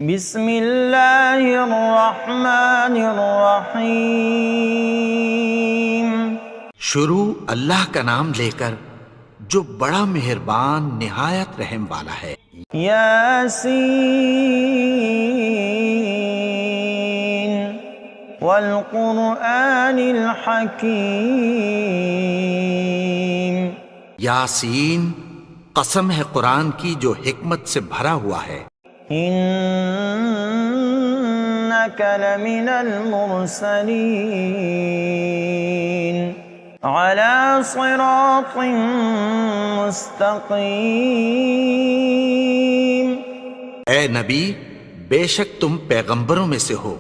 بسم اللہ الرحمن الرحیم۔ شروع اللہ کا نام لے کر جو بڑا مہربان نہایت رحم والا ہے۔ یاسین والقرآن الحکیم۔ یاسین، قسم ہے قرآن کی جو حکمت سے بھرا ہوا ہے۔ انک لمن المرسلین علی صراط مستقیم۔ اے نبی، بے شک تم پیغمبروں میں سے ہو،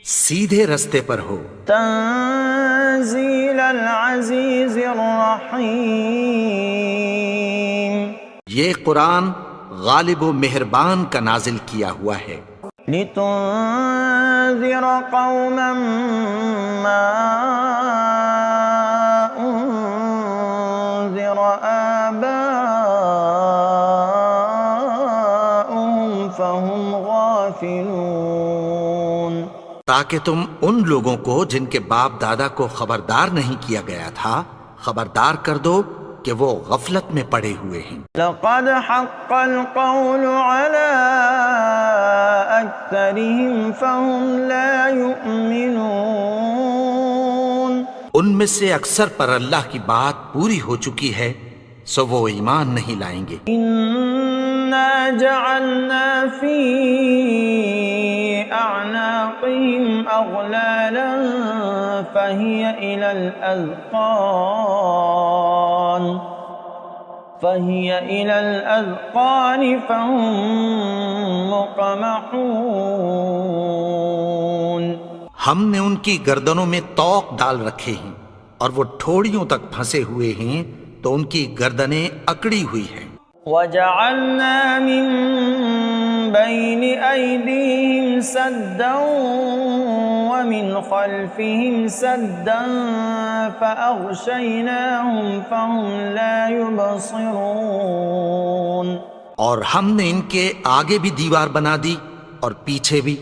سیدھے رستے پر ہو۔ تنزیل العزیز الرحیم۔ یہ قرآن غالب و مہربان کا نازل کیا ہوا ہے۔ لتنذر قوما ما انذر آباؤهم فهم غافلون۔ تاکہ تم ان لوگوں کو جن کے باپ دادا کو خبردار نہیں کیا گیا تھا خبردار کر دو کہ وہ غفلت میں پڑے ہوئے ہیں۔ لقد حق القول على اکثرهم فهم لا يؤمنون۔ ان میں سے اکثر پر اللہ کی بات پوری ہو چکی ہے سو وہ ایمان نہیں لائیں گے۔ انا جعلنا في اعناقهم اغلالا فهي الى الاذقان فهم مقمحون۔ ہم نے ان کی گردنوں میں طوق ڈال رکھے ہیں اور وہ ٹھوڑیوں تک پھنسے ہوئے ہیں تو ان کی گردنیں اکڑی ہوئی ہیں۔ وَجَعَلْنَا مِن بَيْنِ أَيْدِيهِمْ سَدًّا وَمِنْ خَلْفِهِمْ سَدًّا فَأَغْشَيْنَاهُمْ فَهُمْ لَا يُبْصِرُونَ۔ اور ہم نے ان کے آگے بھی دیوار بنا دی اور پیچھے بھی،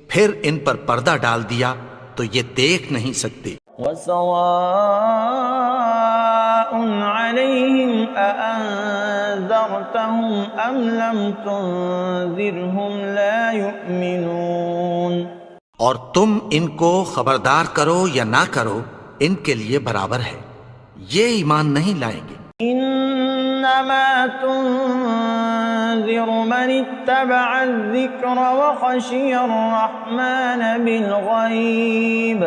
پھر ان پر پردہ ڈال دیا تو یہ دیکھ نہیں سکتے۔ وَسَوَاءٌ عَلَيْهِمْ أَأَنذَرْتَهُمْ أَمْ لَمْ تُنذِرْهُمْ لَا يُؤْمِنُونَ۔ اور تم ان کو خبردار کرو یا نہ کرو ان کے لیے برابر ہے، یہ ایمان نہیں لائیں گے۔ انما تنذر من اتبع الذکر وخشی الرحمن بالغیب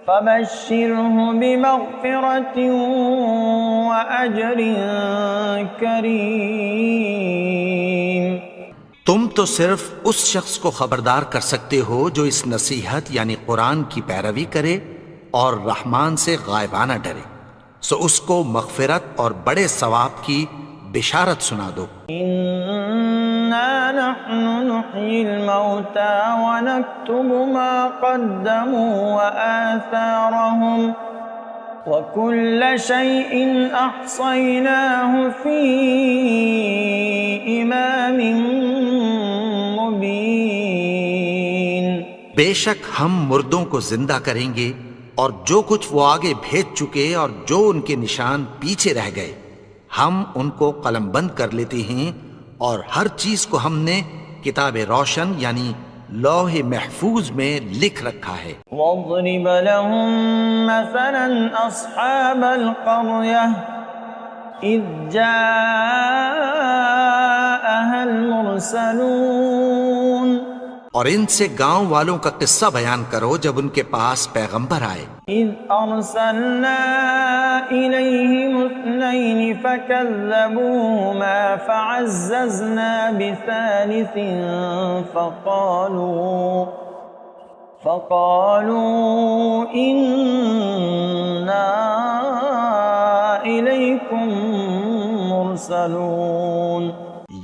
فبشرہ بمغفرۃ واجر کریم۔ تم تو صرف اس شخص کو خبردار کر سکتے ہو جو اس نصیحت یعنی قرآن کی پیروی کرے اور رحمان سے غائبانہ ڈرے، سو اس کو مغفرت اور بڑے ثواب کی بشارت سنا دو۔ انا نحن نحیی الموتى ونکتب ما قدموا وآثارهم وكل شيء احصیناه فی امام مبین۔ بے شک ہم مردوں کو زندہ کریں گے اور جو کچھ وہ آگے بھیج چکے اور جو ان کے نشان پیچھے رہ گئے ہم ان کو قلم بند کر لیتے ہیں، اور ہر چیز کو ہم نے کتاب روشن یعنی لوح محفوظ میں لکھ رکھا ہے۔ وَاضْرِبْ لَهُمْ مَثَلًا أَصْحَابَ الْقَرْيَةِ إِذْ جَاءَهَا الْمُرْسَلُونَ۔ اور ان سے گاؤں والوں کا قصہ بیان کرو جب ان کے پاس پیغمبر آئے۔ إِذْ أَرْسَلْنَا إِلَيْهِمُ اثْنَيْنِ فَكَذَّبُوهُمَا فَعَزَّزْنَا بِثَالِثٍ فَقَالُوا إِنَّا إِلَيْكُمْ مُرْسَلُونَ۔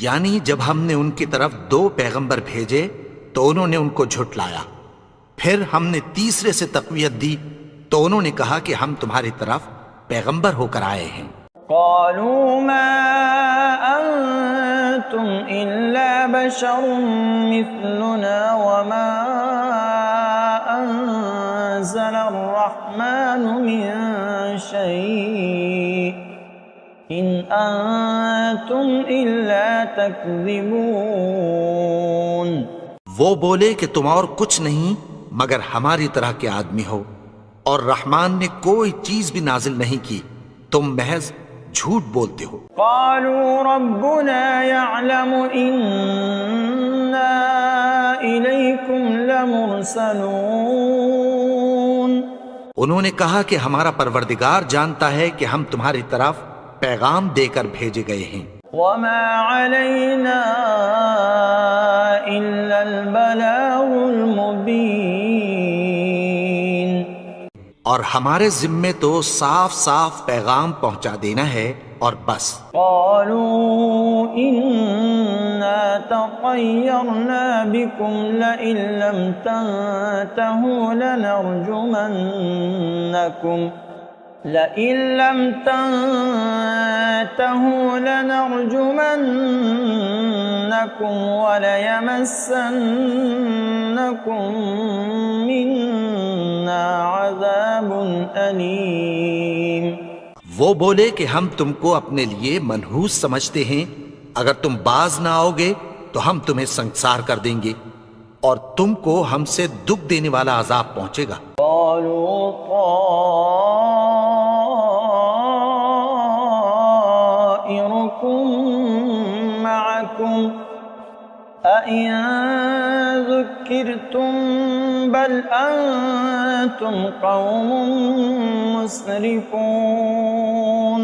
یعنی جب ہم نے ان کی طرف 2 پیغمبر بھیجے تو انہوں نے ان کو جھٹلایا، پھر ہم نے تیسرے سے تقویت دی تو انہوں نے کہا کہ ہم تمہاری طرف پیغمبر ہو کر آئے ہیں۔ قالوا ما أنتم إلا بشر مثلنا وما أنزل الرحمن من شيء إن أنتم إلا تكذبون. وہ بولے کہ تم اور کچھ نہیں مگر ہماری طرح کے آدمی ہو، اور رحمان نے کوئی چیز بھی نازل نہیں کی، تم محض جھوٹ بولتے ہو. قالوا ربنا يعلم إنا إليكم لمرسلون. انہوں نے کہا کہ ہمارا پروردگار جانتا ہے کہ ہم تمہاری طرف پیغام دے کر بھیجے گئے ہیں. وما علينا إلا البلاغ المبين. اور ہمارے ذمے تو صاف صاف پیغام پہنچا دینا ہے اور بس. قالوا إنا تطيرنا بكم لئن لم تنتهوا لنرجمنكم وليمسنكم منا عذاب أليم. وہ بولے کہ ہم تم کو اپنے لیے منحوس سمجھتے ہیں، اگر تم باز نہ آؤ گے تو ہم تمہیں سنسار کر دیں گے اور تم کو ہم سے دکھ دینے والا عذاب پہنچے گا. قالوا طائركم معكم أئن ذكرتم بل أنتم قوم مسرفون.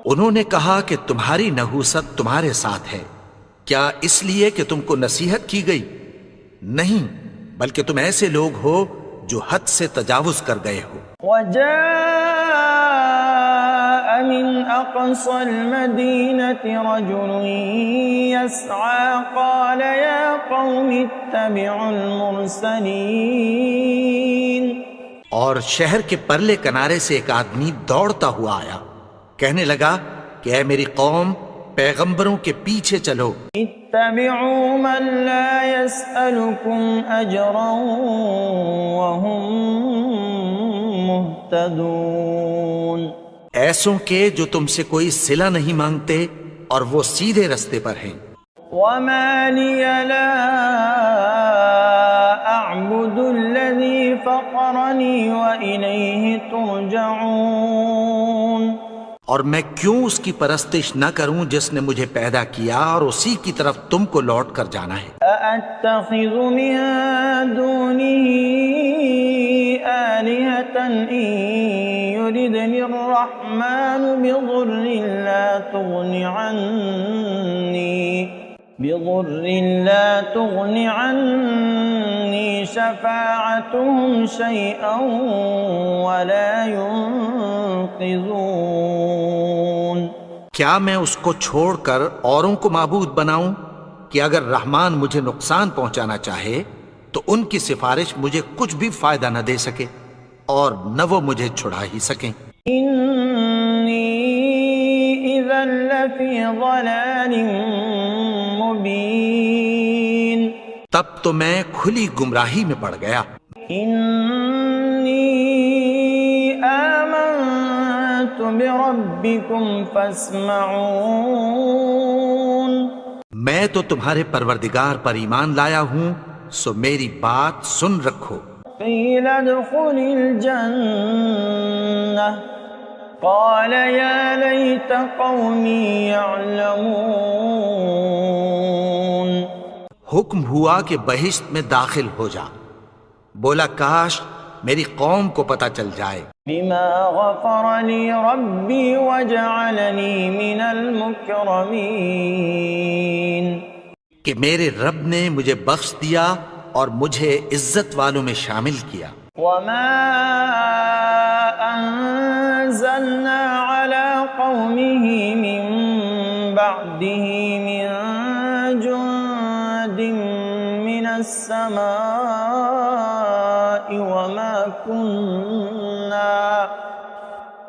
انہوں نے کہا کہ تمہاری نحوست تمہارے ساتھ ہے، کیا اس لیے کہ تم کو نصیحت کی گئی؟ نہیں، بلکہ تم ایسے لوگ ہو جو حد سے تجاوز کر گئے ہو. وجاء من أقصى المدينة رجل يسعى قال يا قوم اتبعوا المرسلين. اور شہر کے پرلے کنارے سے ایک آدمی دوڑتا ہوا آیا، کہنے لگا کہ اے میری قوم، پیغمبروں کے پیچھے چلو. اتبعوا من لا يسألكم أجرا وهم مهتدون. ایسوں کے جو تم سے کوئی صلہ نہیں مانگتے اور وہ سیدھے رستے پر ہیں. وما لي لا أعبد الذي فطرني وإليه ترجعون. اور میں کیوں اس کی پرستش نہ کروں جس نے مجھے پیدا کیا اور اسی کی طرف تم کو لوٹ کر جانا ہے. أأتخذ من دونه آلهة إن يردني الرحمن بضر لا تغن عني شفاعتهم شيئا ولا ينقذون. کیا میں اس کو چھوڑ کر اوروں کو معبود بناؤں کہ اگر رحمان مجھے نقصان پہنچانا چاہے تو ان کی سفارش مجھے کچھ بھی فائدہ نہ دے سکے اور نہ وہ مجھے چھڑا ہی سکیں. إني إذا لفي ضلال مبين. تب تو میں کھلی گمراہی میں پڑ گیا. إني آمنت بربكم فاسمعون. میں تو تمہارے پروردگار پر ایمان لایا ہوں، سو میری بات سن رکھو. قيل ادخل الجنة قال يا ليت قومي يعلمون. حکم ہوا کہ بہشت میں داخل ہو جا. بولا کاش میری قوم کو پتہ چل جائے. بما غفر لي ربي وجعلني من المكرمين. کہ میرے رب نے مجھے بخش دیا اور مجھے عزت والوں میں شامل کیا. وما أنزلنا على قومه من بعده من جند من السماء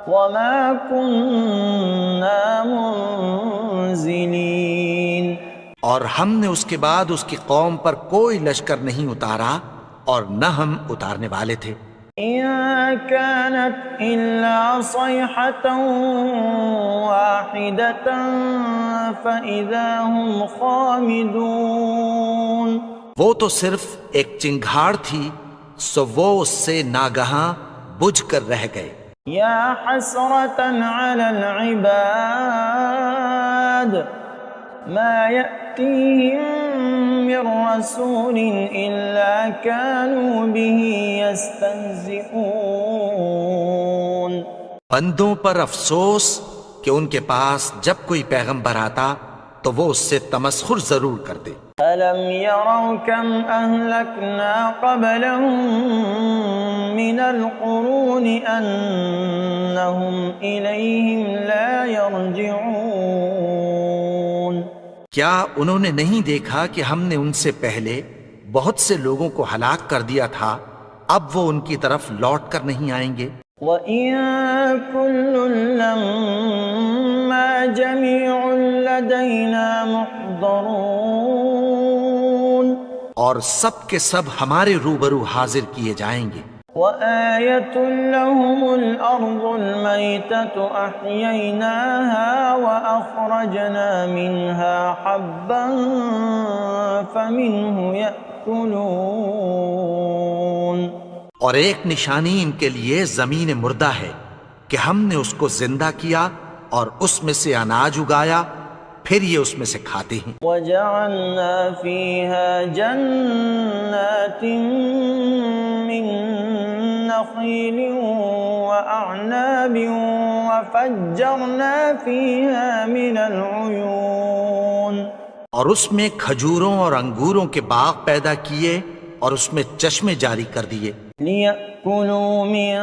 وما كنا منزلين. اور ہم نے اس کے بعد اس کی قوم پر کوئی لشکر نہیں اتارا اور نہ ہم اتارنے والے تھے۔ إن كانت إلا صيحة واحدة فإذا هم خامدون۔ وہ تو صرف ایک چنگھاڑ تھی، سو وہ اس سے ناگہاں بجھ کر رہ گئے۔ یا حسرة على العباد ما يأتيهم من رسول إلا كانوا به يستهزئون۔ بندوں پر افسوس کہ ان کے پاس جب کوئی پیغمبر آتا تو وہ اس سے تمسخر ضرور کرتے۔ أَلَمْ يَرَوْا كَمْ أَهْلَكْنَا قَبْلَهُمْ مِنَ الْقُرُونِ أَنَّهُمْ إِلَيْهِمْ لَا يَرْجِعُونَ۔ کیا انہوں نے نہیں دیکھا کہ ہم نے ان سے پہلے بہت سے لوگوں کو ہلاک کر دیا تھا، اب وہ ان کی طرف لوٹ کر نہیں آئیں گے؟ وَإِن كُلٌّ لَّمَّا جَمِيعٌ لَّدَيْنَا مُحْضَرُونَ۔ اور سب کے سب ہمارے روبرو حاضر کیے جائیں گے۔ وَآيَةٌ لَّهُمُ الْأَرْضُ الْمَيْتَةُ أَحْيَيْنَاهَا وَأَخْرَجْنَا مِنْهَا حَبًّا فَمِنْهُ يَأْكُلُونَ۔ اور ایک نشانی ان کے لیے زمین مردہ ہے کہ ہم نے اس کو زندہ کیا اور اس میں سے اناج اگایا، پھر یہ اس میں سے کھاتے ہیں۔ وَجَعَلْنَا فِيهَا جَنَّاتٍ مِّن نَخِيلٍ وَأَعْنَابٍ وَفَجَّرْنَا فِيهَا مِنَ الْعُيُونِ۔ اور اس میں کھجوروں اور انگوروں کے باغ پیدا کیے اور اس میں چشمے جاری کر دیے۔ لِيَأْكُلُوا مِن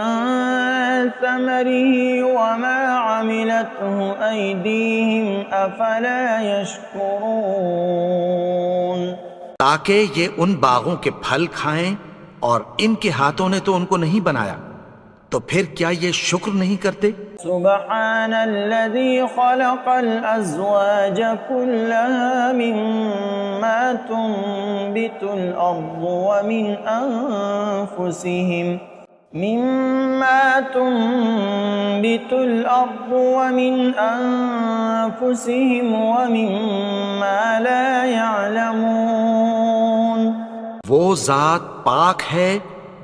ثَمَرِهِ وَمَا عَمِلَتْهُ أَيْدِيهِمْ أَفَلَا يَشْكُرُونَ۔ تاکہ یہ ان باغوں کے پھل کھائیں، اور ان کے ہاتھوں نے تو ان کو نہیں بنایا، تو پھر کیا یہ شکر نہیں کرتے؟ سبحان الذي خلق الأزواج كلها مما تنبت الأرض ومن أنفسهم ومما لا يعلمون۔ وہ ذات پاک ہے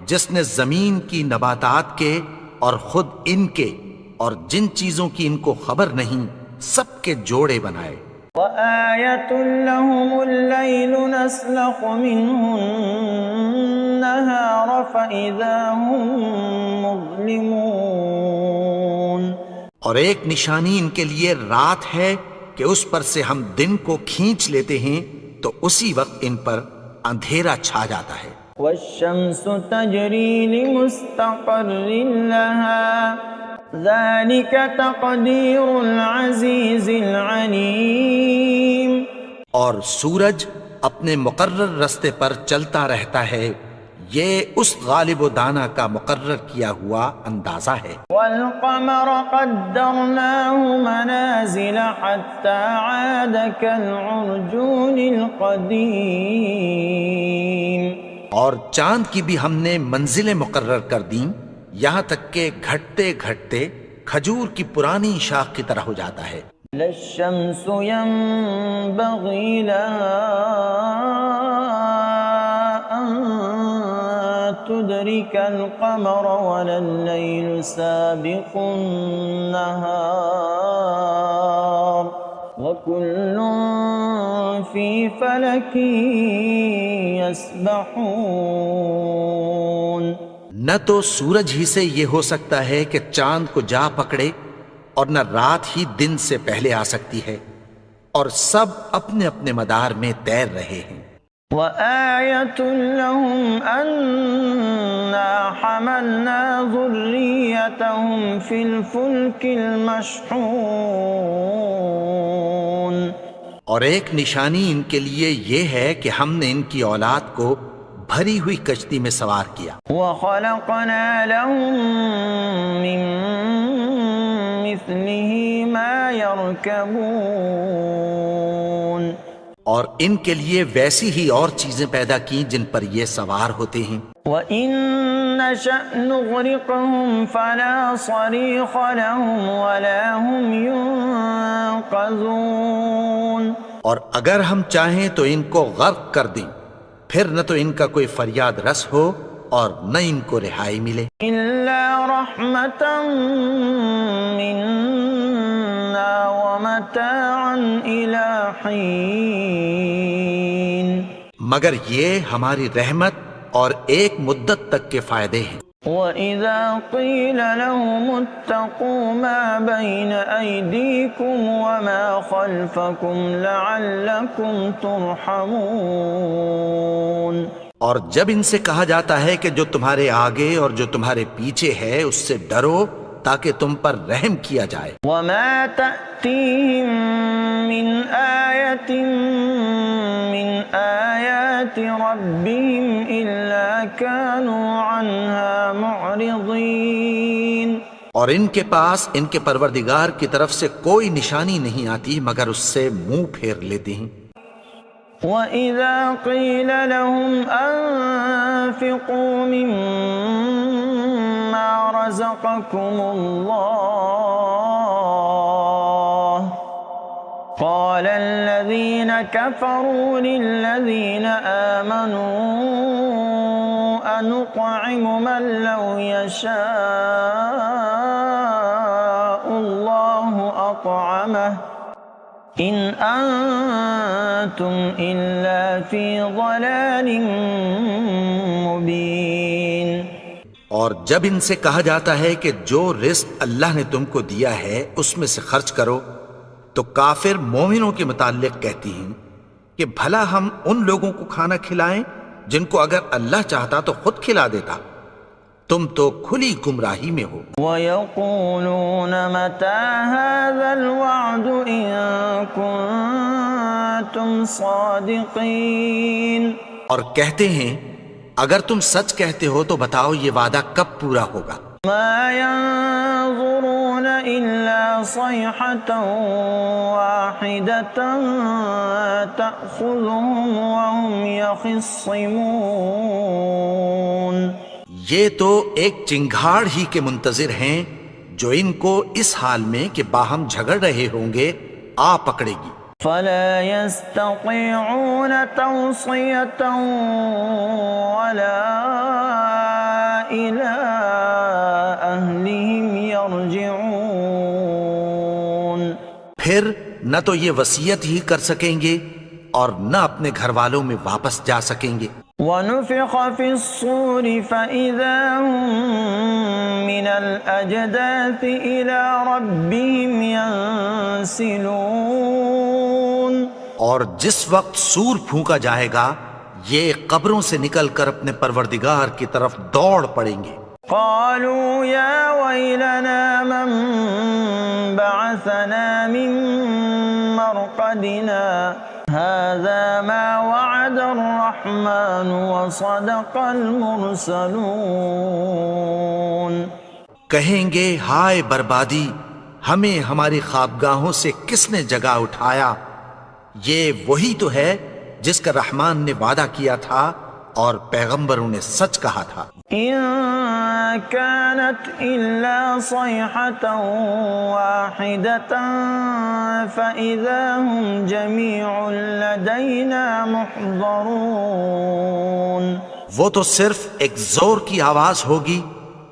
جس نے زمین کی نباتات کے اور خود ان کے اور جن چیزوں کی ان کو خبر نہیں سب کے جوڑے بنائے۔ وَآيَةٌ لَّهُمُ اللَّيْلُ نَسْلَخُ مِنْهُ النَّهَارَ فَإِذَا هُم مُظْلِمُونَ۔ اور ایک نشانی ان کے لیے رات ہے کہ اس پر سے ہم دن کو کھینچ لیتے ہیں تو اسی وقت ان پر اندھیرا چھا جاتا ہے۔ وَالشَّمْسُ تَجْرِي لِمُسْتَقَرٍّ لَّهَا ذَلِكَ تَقْدِيرُ الْعَزِيزِ الْعَلِيمِ۔ اور سورج اپنے مقرر رستے پر چلتا رہتا ہے، یہ اس غالب و دانا کا مقرر کیا ہوا اندازہ ہے۔ وَالْقَمَرَ قَدَّرْنَاهُ مَنَازِلَ حَتَّى عَادَ كَالْعُرْجُونِ الْقَدِيمِ۔ اور چاند کی بھی ہم نے منزلیں مقرر کر دیں، یہاں تک کہ گھٹتے گھٹتے کھجور کی پرانی شاخ کی طرح ہو جاتا ہے۔ لَا الشَّمْسُ يَنبَغِي لَهَا أَن تُدْرِكَ الْقَمَرَ وَلَا اللَّيْلُ سَابِقُ النَّهَارِ وَكُلٌّ فِي فَلَكٍ يَسْبَحُونَ۔ نہ تو سورج ہی سے یہ ہو سکتا ہے کہ چاند کو جا پکڑے، اور نہ رات ہی دن سے پہلے آ سکتی ہے، اور سب اپنے اپنے مدار میں تیر رہے ہیں۔ وَآيَةٌ لَّهُمْ أَنَّا حَمَلْنَا ذُرِّيَّتَهُمْ فِي الْفُلْكِ الْمَشْحُونِ۔ اور ایک نشانی ان کے لیے یہ ہے کہ ہم نے ان کی اولاد کو بھری ہوئی کشتی میں سوار کیا۔ وَخَلَقْنَا لَهُم مِّن مِّثْلِهِ مَا يَرْكَبُونَ۔ اور ان کے لیے ویسی ہی اور چیزیں پیدا کی جن پر یہ سوار ہوتے ہیں. وَإِن نَّشَأْ نُغْرِقْهُمْ فَلَا صَرِيخَ لَهُمْ وَلَا هُمْ يُنقَذُونَ. اور اگر ہم چاہیں تو ان کو غرق کر دیں، پھر نہ تو ان کا کوئی فریاد رس ہو اور نہ ان کو رہائی ملے. إِلَّا رَحْمَةً مِّنَّا وَمَتَاعًا إِلَىٰ حِينٍ. مگر یہ ہماری رحمت اور ایک مدت تک کے فائدے ہیں. وَإِذَا قِيلَ لَهُمُ اتَّقُوا مَا بَيْنَ أَيْدِيكُمْ وَمَا خَلْفَكُمْ لَعَلَّكُمْ تُرْحَمُونَ. اور جب ان سے کہا جاتا ہے کہ جو تمہارے آگے اور جو تمہارے پیچھے ہے اس سے ڈرو تاکہ تم پر رحم کیا جائے. وَمَا تَأْتِيهِم مِّنْ آيَةٍ مِّنْ آيَاتِ رَبِّهِمْ إِلَّا كَانُوا عَنْهَا مُعْرِضِينَ. اور ان کے پاس ان کے پروردگار کی طرف سے کوئی نشانی نہیں آتی مگر اس سے منہ پھیر لیتے ہیں. وَإِذَا قِيلَ لَهُمْ أَنفِقُوا مِمَّا رَزَقَكُمُ اللَّهُ قَالَ الَّذِينَ كَفَرُوا لِلَّذِينَ آمَنُوا أَنُطْعِمُ مَن لَّوْ يَشَاءُ اللَّهُ أَطْعَمَهُ إِنْ أَنتُمْ إِلَّا فِي ضَلَالٍ مُبِينٍ. اور جب ان سے کہا جاتا ہے کہ جو رزق اللہ نے تم کو دیا ہے اس میں سے خرچ کرو تو کافر مومنوں کے متعلق کہتی ہیں کہ بھلا ہم ان لوگوں کو کھانا کھلائیں جن کو اگر اللہ چاہتا تو خود کھلا دیتا. تم تو کھلی گمراہی میں ہو. وَيَقُولُونَ مَتَىٰ هَٰذَا الْوَعْدُ إِن كُنتُمْ صَادِقِينَ. اور کہتے ہیں اگر تم سچ کہتے ہو تو بتاؤ یہ وعدہ کب پورا ہوگا. مَا يَنظُرُونَ إِلَّا صَيْحَةً وَاحِدَةً تَأْخُذُهُمْ وَهُمْ يَخِصِّمُونَ. یہ تو ایک چنگھاڑ ہی کے منتظر ہیں جو ان کو اس حال میں کہ باہم جھگڑ رہے ہوں گے آ پکڑے گی. فَلَا يَسْتَطِيعُونَ تَوْصِيَةً وَلَا إِلَىٰ أَهْلِهِمْ يَرْجِعُونَ. پھر نہ تو یہ وصیت ہی کر سکیں گے اور نہ اپنے گھر والوں میں واپس جا سکیں گے. وَنُفِخَ فِي الصُّورِ فَإِذَا هُم مِّنَ الْأَجْدَاثِ إِلَىٰ رَبِّهِمْ يَنسِلُونَ. اور جس وقت سور پھونکا جائے گا یہ قبروں سے نکل کر اپنے پروردگار کی طرف دوڑ پڑیں گے. قالوا يا ويلنا من بعثنا من مرقدنا هذا ما وعد الرحمن وصدق المرسلون. کہیں گے ہائے بربادی، ہمیں ہماری خوابگاہوں سے کس نے جگا اٹھایا؟ یہ وہی تو ہے جس کا رحمان نے وعدہ کیا تھا اور پیغمبروں نے سچ کہا تھا. إن كانت إلا صيحة واحدة فإذا هم جميع لدينا محضرون. وہ تو صرف ایک زور کی آواز ہوگی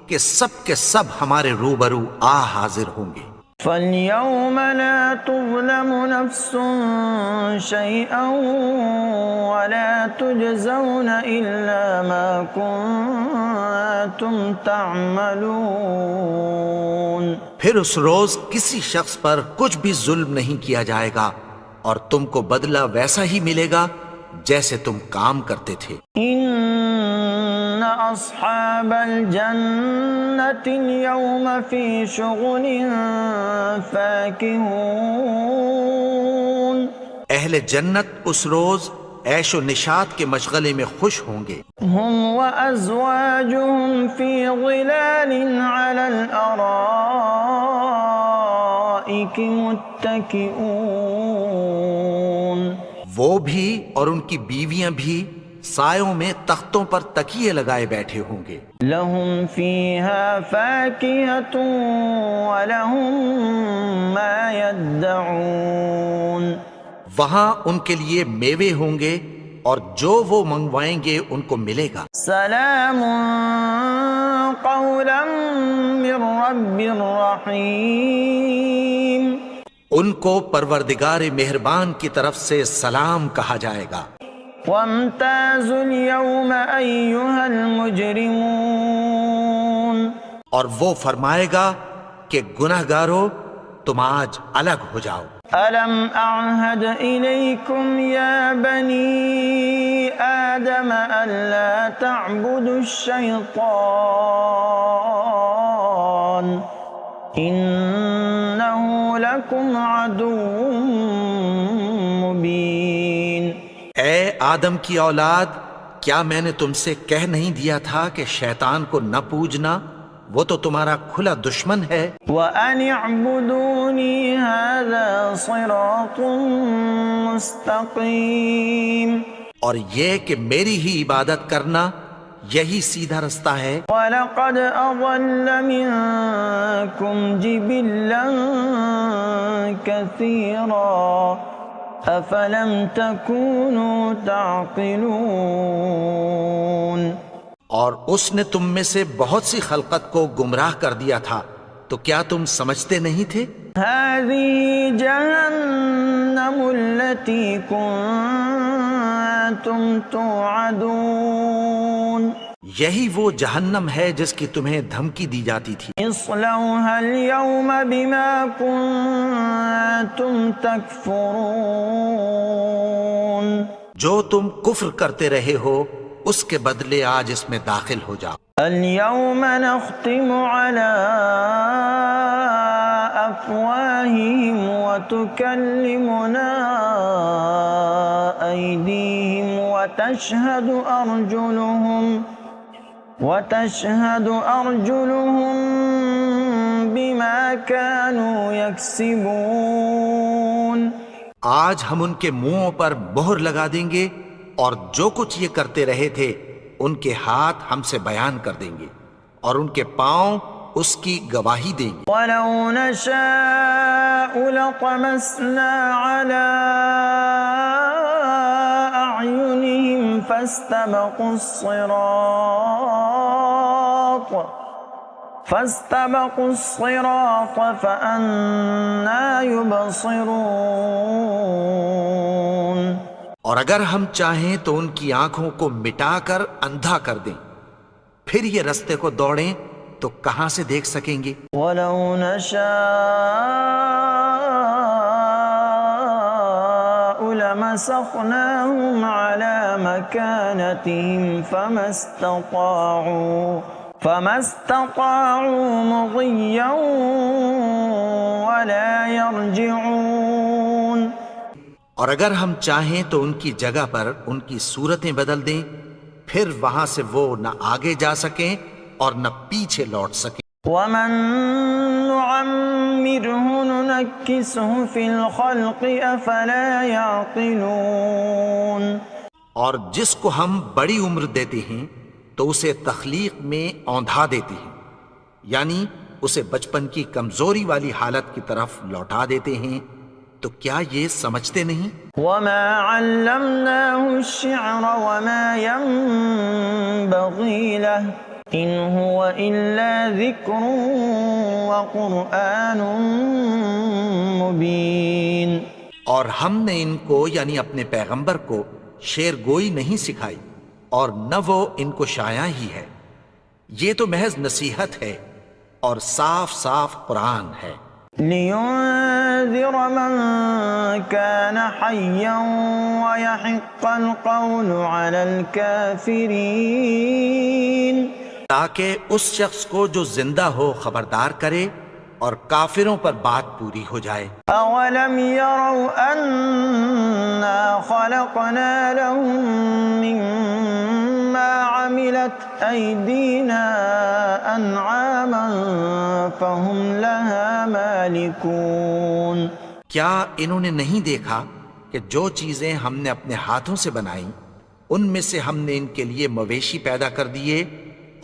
کہ سب کے سب ہمارے روبرو آ حاضر ہوں گے. فَالْيَوْمَ لَا تُظْلَمُ نَفْسٌ شَيْئًا وَلَا تُجْزَوْنَ إِلَّا مَا كُنتُمْ تَعْمَلُونَ. پھر اس روز کسی شخص پر کچھ بھی ظلم نہیں کیا جائے گا اور تم کو بدلہ ویسا ہی ملے گا جیسے تم کام کرتے تھے. إِنَّ أَصْحَابَ الْجَنَّةِ الْيَوْمَ فِي شُغُلٍ فَاكِهُونَ. اہل جنت اس روز عیش و نشاط کے مشغلے میں خوش ہوں گے. هُمْ وَأَزْوَاجُهُمْ فِي ظِلَالٍ عَلَى الْأَرَائِكِ مُتَّكِئُونَ. وہ بھی اور ان کی بیویاں بھی سایوں میں تختوں پر تکیے لگائے بیٹھے ہوں گے. لهم فيها فاكهة ولهم ما يدعون. وہاں ان کے لیے میوے ہوں گے اور جو وہ منگوائیں گے ان کو ملے گا. سلام قولا من رب رحیم. ان کو پروردگار مہربان کی طرف سے سلام کہا جائے گا. وامتازوا اليوم أيها المجرمون. اور وہ فرمائے گا کہ گنہگارو تم آج الگ ہو جاؤ. ألم أعهد إليكم يا بني آدم ألا تعبدوا الشيطان إنه لكم عدو مبين. اے آدم کی اولاد، کیا میں نے تم سے کہہ نہیں دیا تھا کہ شیطان کو نہ پوجنا، وہ تو تمہارا کھلا دشمن ہے. وَأَنِ اعْبُدُونِي هَذَا صِرَاطٌ مُسْتَقِيمٌ. اور یہ کہ میری ہی عبادت کرنا یہی سیدھا رستہ ہے. وَلَقَدْ أَضَلَّ مِنكُمْ جِبِلًّا كَثِيرًا أَفَلَمْ تَكُونُوا تَعْقِلُونَ. اور اس نے تم میں سے بہت سی خلقت کو گمراہ کر دیا تھا، تو کیا تم سمجھتے نہیں تھے؟ هذه جهنم التي كنتم توعدون. یہی وہ جہنم ہے جس کی تمہیں دھمکی دی جاتی تھی. اصلوها اليوم بما كنتم تكفرون. جو تم کفر کرتے رہے ہو اس کے بدلے آج اس میں داخل ہو جاؤ. اليوم نختم على أفواههم وتكلمنا أيديهم وتشهد أرجلهم بما كانوا يكسبون. آج ہم ان کے منہوں پر مہر لگا دیں گے اور جو کچھ یہ کرتے رہے تھے ان کے ہاتھ ہم سے بیان کر دیں گے اور ان کے پاؤں اس کی گواہی دیں گے. وَلَوْ نَشَاءُ لَطَمَسْنَا عَلَىٰ أَعْيُنِهِمْ فَاسْتَبَقُوا الصِّرَاطَ فَأَنَّىٰ يُبْصِرُونَ. اور اگر ہم چاہیں تو ان کی آنکھوں کو مٹا کر اندھا کر دیں، پھر یہ رستے کو دوڑیں تو کہاں سے دیکھ سکیں گے. وَلَوْ نَشَاءُ لَمَسَخْنَاهُمْ عَلَى مَكَانَتِهِمْ فَمَا اسْتَطَاعُوا مُضِيًّا وَلَا يَرْجِعُونَ. اور اگر ہم چاہیں تو ان کی جگہ پر ان کی صورتیں بدل دیں، پھر وہاں سے وہ نہ آگے جا سکیں اور نہ پیچھے لوٹ سکیں. وَمَن نُعَمِّرْهُ نُنَكِّسْهُ فِي الْخَلْقِ أَفَلَا يَعْقِلُونَ. اور جس کو ہم بڑی عمر دیتے ہیں تو اسے تخلیق میں اوندھا دیتے ہیں، یعنی اسے بچپن کی کمزوری والی حالت کی طرف لوٹا دیتے ہیں. تو کیا یہ سمجھتے نہیں؟ وَمَا عَلَّمْنَاهُ الشِّعْرَ وَمَا يَنبَغِي لَهُ إِنْ هُوَ إِلَّا ذِكْرٌ وَقُرْآنٌ مُبِينٌ. اور ہم نے ان کو یعنی اپنے پیغمبر کو شعر گوئی نہیں سکھائی اور نہ وہ ان کو شایع ہی ہے، یہ تو محض نصیحت ہے اور صاف صاف قرآن ہے. لِيُنذِرَ مَن كَانَ حَيًّا وَيَحِقَّ الْقَوْلُ عَلَى الْكَافِرِينَ. تاکہ اس شخص کو جو زندہ ہو خبردار کرے اور کافروں پر بات پوری ہو جائے. أَوَلَمْ يَرَوْا أَنَّا خَلَقْنَا لَهُم مِّمَّا عَمِلَتْ أَيْدِينَا أَنْعَامًا فَهُمْ لَهَا مَالِكُونَ. کیا انہوں نے نہیں دیکھا کہ جو چیزیں ہم نے اپنے ہاتھوں سے بنائیں ان میں سے ہم نے ان کے لیے مویشی پیدا کر دیے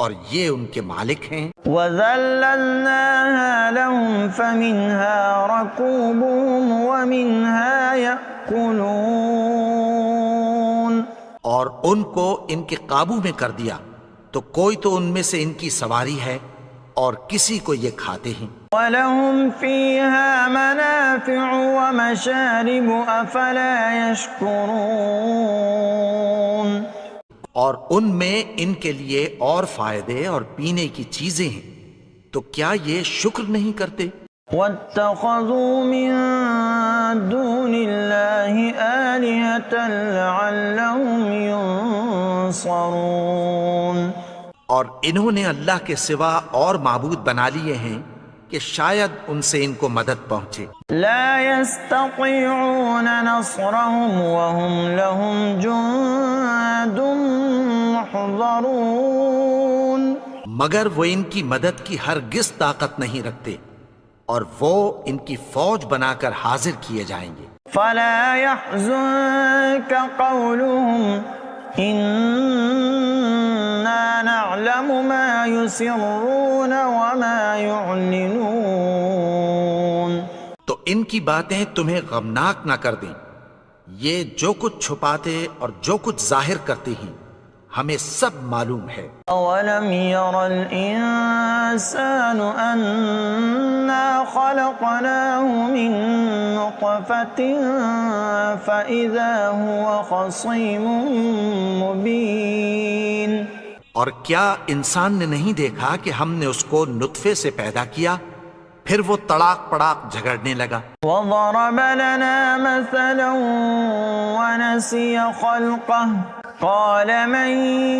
اور یہ ان کے مالک ہیں. وَذَلَّلْنَاهَا لَهُمْ فَمِنْهَا رَكُوبُهُمْ وَمِنْهَا يَأْكُلُونَ. اور ان کو ان کے قابو میں کر دیا تو کوئی تو ان میں سے ان کی سواری ہے اور کسی کو یہ کھاتے ہیں. وَلَهُمْ فِيهَا مَنَافِعُ وَمَشَارِبُ أَفَلَا يَشْكُرُونَ. اور ان میں ان کے لیے اور فائدے اور پینے کی چیزیں ہیں تو کیا یہ شکر نہیں کرتے؟ وَاتَّخَذُوا مِن دُونِ اللَّهِ آلِهَةً لَعَلَّهُمْ يُنصَرُونَ. اور انہوں نے اللہ کے سوا اور معبود بنا لیے ہیں کہ شاید ان سے ان کو مدد پہنچے. لا يستطيعون نصرهم وهم لهم جند محضرون. مگر وہ ان کی مدد کی ہرگز طاقت نہیں رکھتے اور وہ ان کی فوج بنا کر حاضر کیے جائیں گے. فلا يحزنك قولهم إنا نعلم ما يسرون وما يعلنون. تو ان کی باتیں تمہیں غمناک نہ کر دیں. یہ جو کچھ چھپاتے اور جو کچھ ظاہر کرتے ہیں ہمیں سب معلوم ہے. أولم ير الإنسان أنا خلقناه من نطفة فإذا هو خصيم مبين. اور کیا انسان نے نہیں دیکھا کہ ہم نے اس کو نطفے سے پیدا کیا پھر وہ تڑاک پڑاک جھگڑنے لگا. وضرب لنا مثلا ونسي خلقه قال من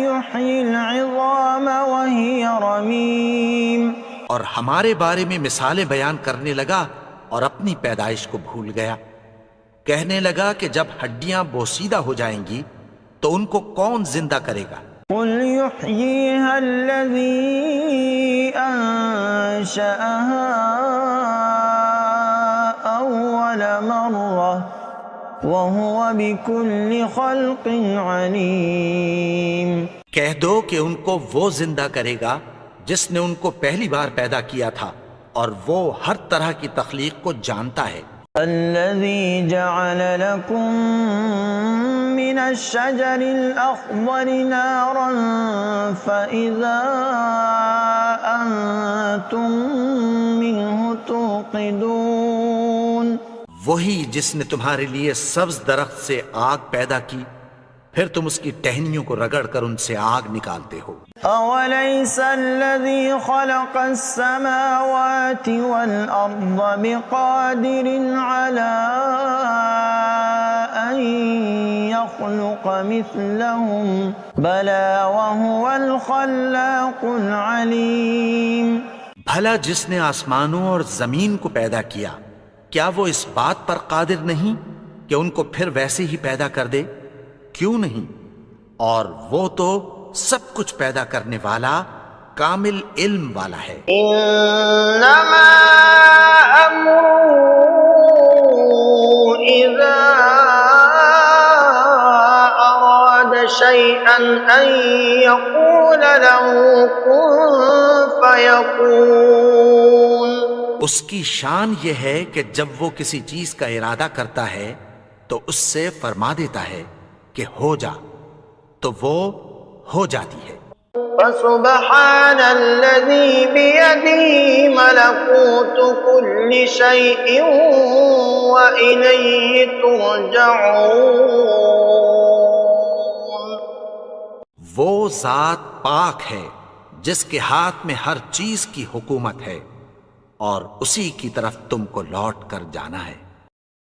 يحيي العظام وهي رميم. اور ہمارے بارے میں مثالیں بیان کرنے لگا اور اپنی پیدائش کو بھول گیا. کہنے لگا کہ جب ہڈیاں بوسیدہ ہو جائیں گی تو ان کو کون زندہ کرے گا؟ قل يحييها الذي أنشأها أول مرة وهو بكل خلق عليم. کہہ دو کہ ان کو وہ زندہ کرے گا جس نے ان کو پہلی بار پیدا کیا تھا اور وہ ہر طرح کی تخلیق کو جانتا ہے. الذي جعل لكم من الشجر الأخضر نارا فإذا أنتم منه توقدون. وہی جس نے تمہارے لیے سبز درخت سے آگ پیدا کی پھر تم اس کی ٹہنیوں کو رگڑ کر ان سے آگ نکالتے ہو. أوليس الذي خلق السماوات والأرض بقادر على أن يخلق مثلهم بلى وهو الخلاق العليم. بھلا جس نے آسمانوں اور زمین کو پیدا کیا کیا وہ اس بات پر قادر نہیں کہ ان کو پھر ویسے ہی پیدا کر دے؟ کیوں نہیں؟ اور وہ تو سب کچھ پیدا کرنے والا کامل علم والا ہے. انما امره اذا اراد شيئا ان يقول له كن فيكون. اس کی شان یہ ہے کہ جب وہ کسی چیز کا ارادہ کرتا ہے تو اس سے فرما دیتا ہے کہ ہو جا تو وہ ہو جاتی ہے. فسبحان الذي بيده ملكوت كل شيء وإليه ترجعون. وہ ذات پاک ہے جس کے ہاتھ میں ہر چیز کی حکومت ہے اور اسی کی طرف تم کو لوٹ کر جانا ہے.